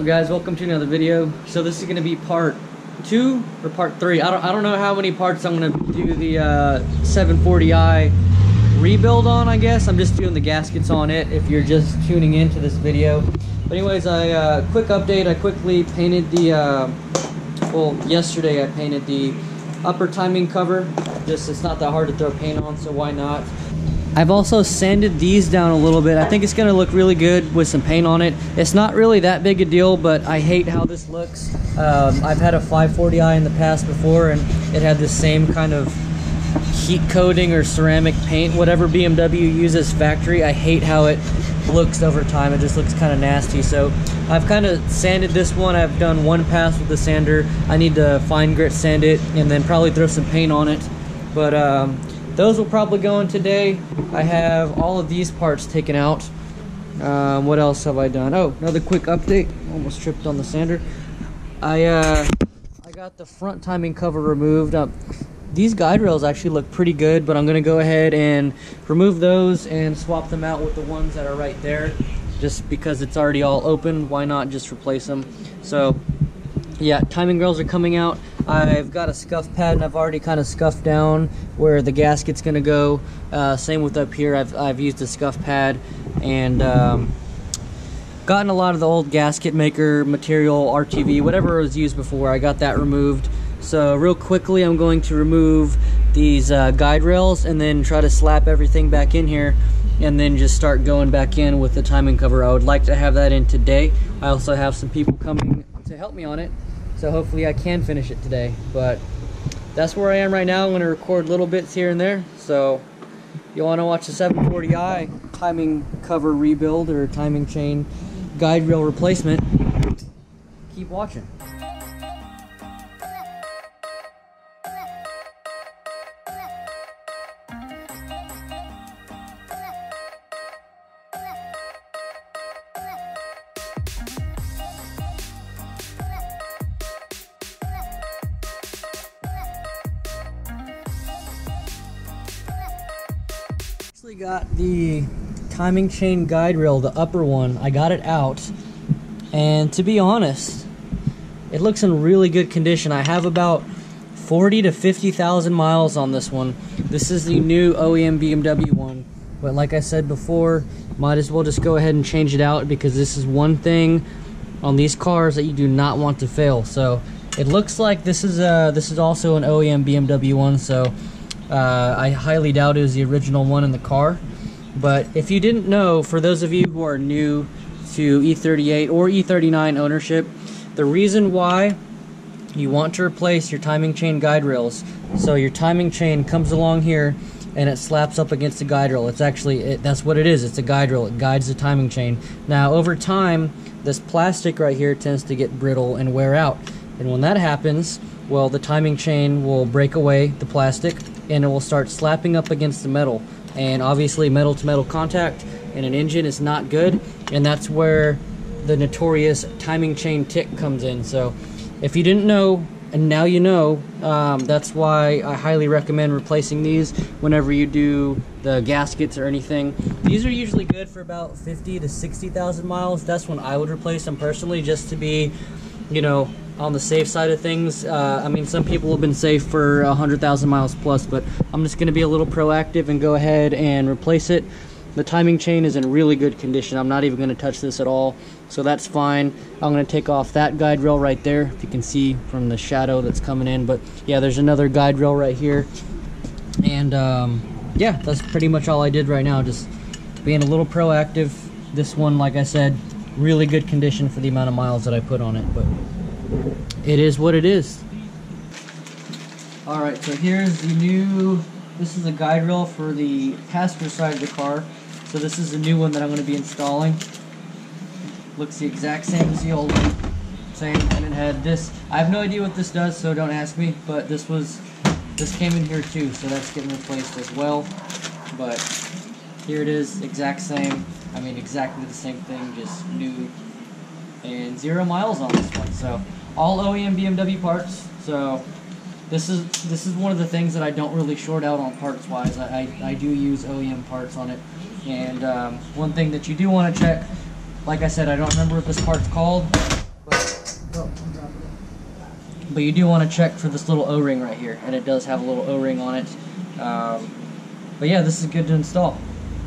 guys? Welcome to another video. So this is going to be part 2 or part 3. I don't know how many parts I'm going to do the 740i rebuild on. I guess I'm just doing the gaskets on it if you're just tuning into this video. But anyways, quick update. I quickly painted the well, yesterday I painted the upper timing cover. Just it's not that hard to throw paint on, so why not? I've also sanded these down a little bit. I think it's going to look really good with some paint on it. It's not really that big a deal, but I hate how this looks. I've had a 540i in the past before, and it had the same kind of heat coating or ceramic paint, whatever BMW uses factory. I hate how it looks over time. It just looks kind of nasty. So I've kind of sanded this one. I've done one pass with the sander. I need to fine grit sand it and then probably throw some paint on it. But those will probably go in today. I have all of these parts taken out. What else have I done? Oh, another quick update. Almost tripped on the sander. I got the front timing cover removed. These guide rails actually look pretty good, but I'm going to go ahead and remove those and swap them out with the ones that are right there. Just because it's already all open, why not just replace them? So yeah, timing rails are coming out. I've got a scuff pad and I've already kind of scuffed down where the gasket's gonna go. Same with up here. I've used a scuff pad and gotten a lot of the old gasket maker material, RTV, whatever was used before. I got that removed. So real quickly, I'm going to remove these guide rails and then try to slap everything back in here and then just start going back in with the timing cover. I would like to have that in today. I also have some people coming to help me on it, so hopefully I can finish it today. But that's where I am right now. I'm going to record little bits here and there. So if you want to watch the 740i timing cover rebuild or timing chain guide rail replacement, keep watching. Got the timing chain guide rail, the upper one. I got it out, and to be honest, it looks in really good condition. I have about 40 to 50,000 miles on this one. This is the new OEM BMW one, but like I said before, might as well just go ahead and change it out because this is one thing on these cars that you do not want to fail. So it looks like this is also an OEM BMW one, so I highly doubt it was the original one in the car. But if you didn't know, for those of you who are new to E38 or E39 ownership, the reason why you want to replace your timing chain guide rails, so your timing chain comes along here and it slaps up against the guide rail. It's actually, that's what it is. It's a guide rail. It guides the timing chain. Now over time, this plastic right here tends to get brittle and wear out. And when that happens, well, the timing chain will break away the plastic and it will start slapping up against the metal. And obviously metal to metal contact in an engine is not good, and that's where the notorious timing chain tick comes in. So if you didn't know, and now you know, that's why I highly recommend replacing these whenever you do the gaskets or anything. These are usually good for about 50 to 60,000 miles. That's when I would replace them personally, just to be, you know, on the safe side of things. I mean, some people have been safe for 100,000 miles plus, but I'm just going to be a little proactive and go ahead and replace it. The timing chain is in really good condition. I'm not even going to touch this at all, so that's fine. I'm going to take off that guide rail right there, if you can see from the shadow that's coming in. But yeah, there's another guide rail right here. And yeah, that's pretty much all I did right now, just being a little proactive. This one, like I said, really good condition for the amount of miles that I put on it, but it is what it is. Alright, so here's the new, this is a guide rail for the passenger side of the car. So this is the new one that I'm going to be installing. Looks the exact same as the old one. Same, and it had this. I have no idea what this does, so don't ask me, but this came in here too, so that's getting replaced as well. But here it is, exact same. I mean, exactly the same thing, just new. And 0 miles on this one, so all OEM BMW parts. So this is one of the things that I don't really short out on parts wise. I do use OEM parts on it. And one thing that you do want to check, like I said, I don't remember what this part's called, But you do want to check for this little O-ring right here, and it does have a little O-ring on it. But yeah, this is good to install.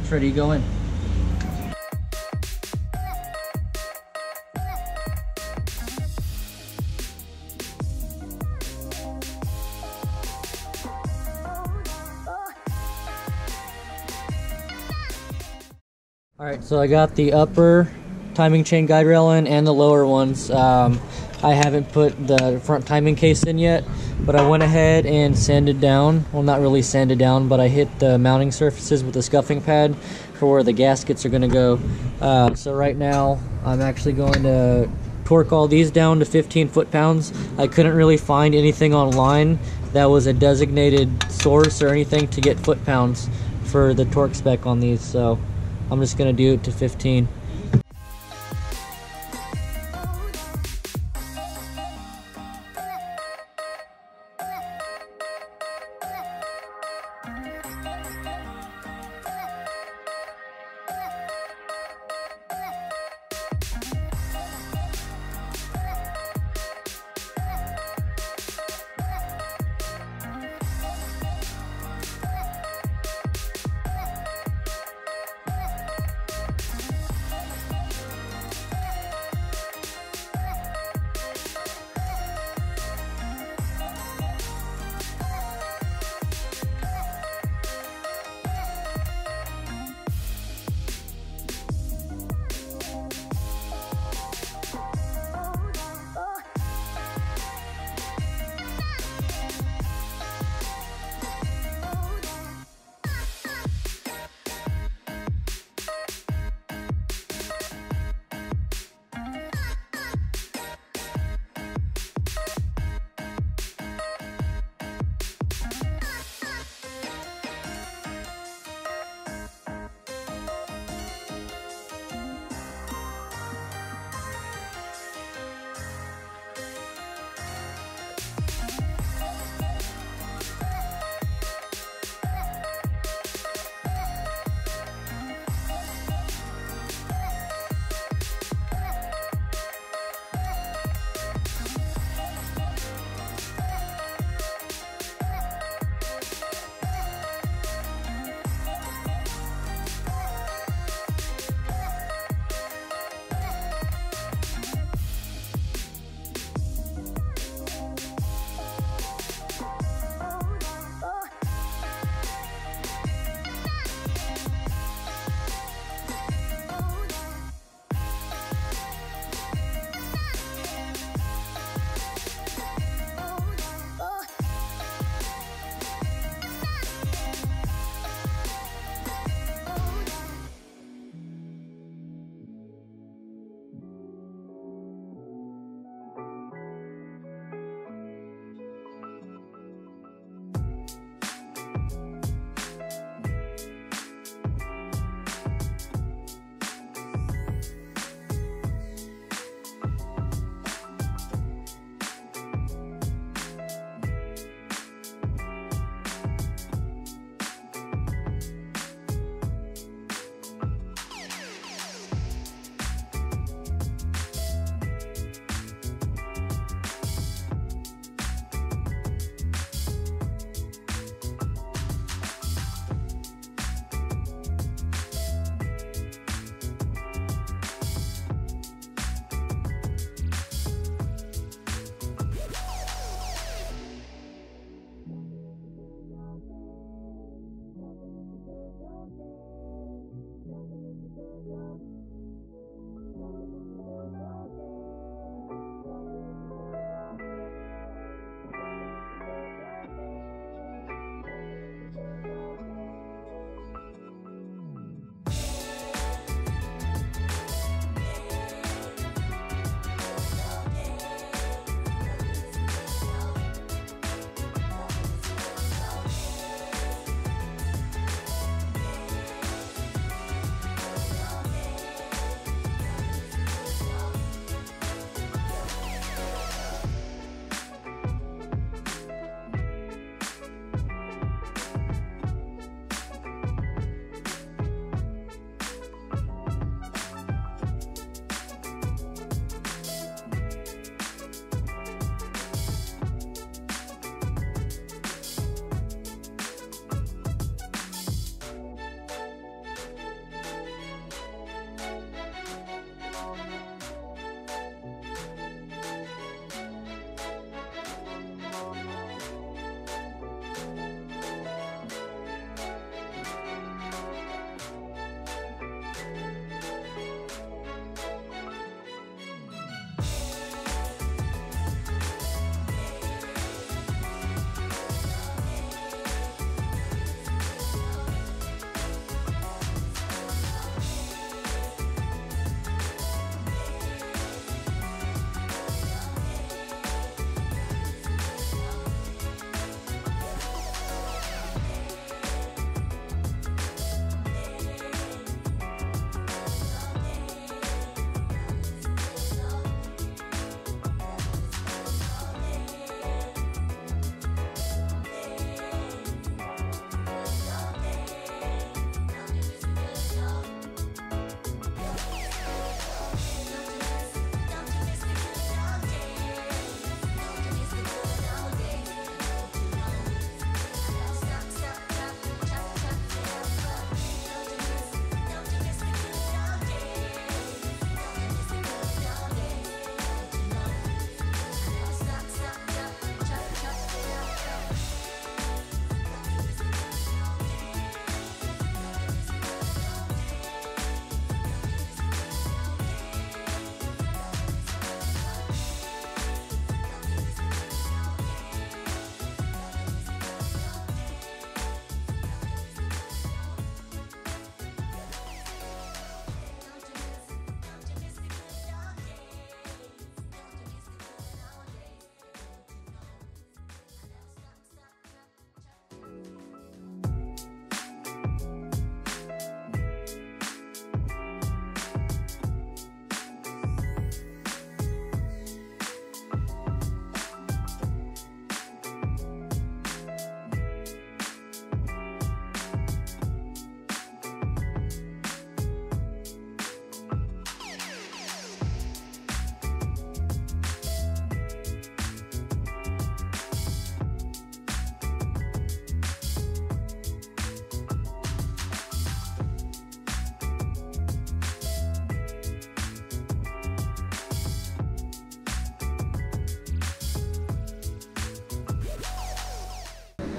It's ready to go in. Alright, so I got the upper timing chain guide rail in and the lower ones. I haven't put the front timing case in yet, but I went ahead and sanded down. Well, not really sanded down, but I hit the mounting surfaces with a scuffing pad for where the gaskets are going to go. So right now, I'm actually going to torque all these down to 15 foot-pounds. I couldn't really find anything online that was a designated source or anything to get foot-pounds for the torque spec on these, so I'm just going to do it to 15.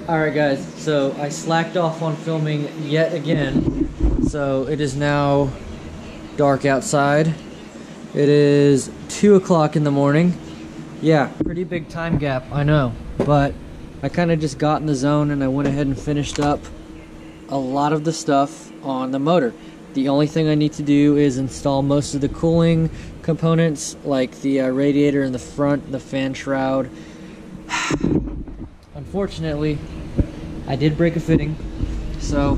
Alright guys, so I slacked off on filming yet again. So it is now dark outside. It is 2 o'clock in the morning. Yeah, pretty big time gap, I know. But I kind of just got in the zone and I went ahead and finished up a lot of the stuff on the motor. The only thing I need to do is install most of the cooling components, like the radiator in the front, the fan shroud. Unfortunately, I did break a fitting, so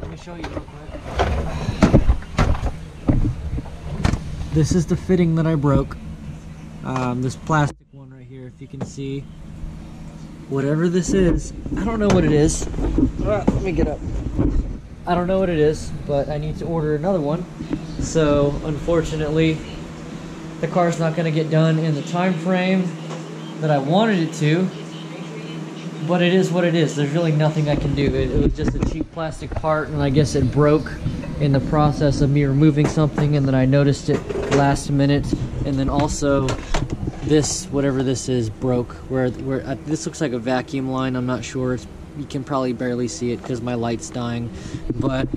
let me show you real quick. This is the fitting that I broke. This plastic one right here, if you can see. Whatever this is, I don't know what it is. Let me get up. I don't know what it is, but I need to order another one. So, unfortunately, the car's not going to get done in the time frame that I wanted it to. But it is what it is. There's really nothing I can do. It was just a cheap plastic part, and I guess it broke in the process of me removing something, and then I noticed it last minute. And then also, this, whatever this is, broke. Where this looks like a vacuum line. I'm not sure. You can probably barely see it because my light's dying. But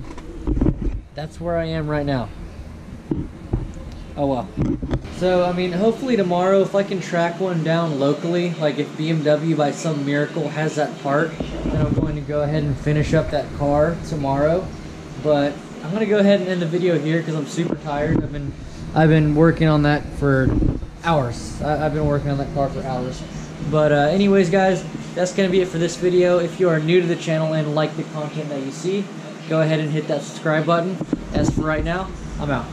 that's where I am right now. Oh well. So, I mean, hopefully tomorrow, if I can track one down locally, like if BMW by some miracle has that part, then I'm going to go ahead and finish up that car tomorrow. But I'm going to go ahead and end the video here because I'm super tired. I've been working on that for hours. I've been working on that car for hours. But anyways, guys, that's going to be it for this video. If you are new to the channel and like the content that you see, go ahead and hit that subscribe button. As for right now, I'm out.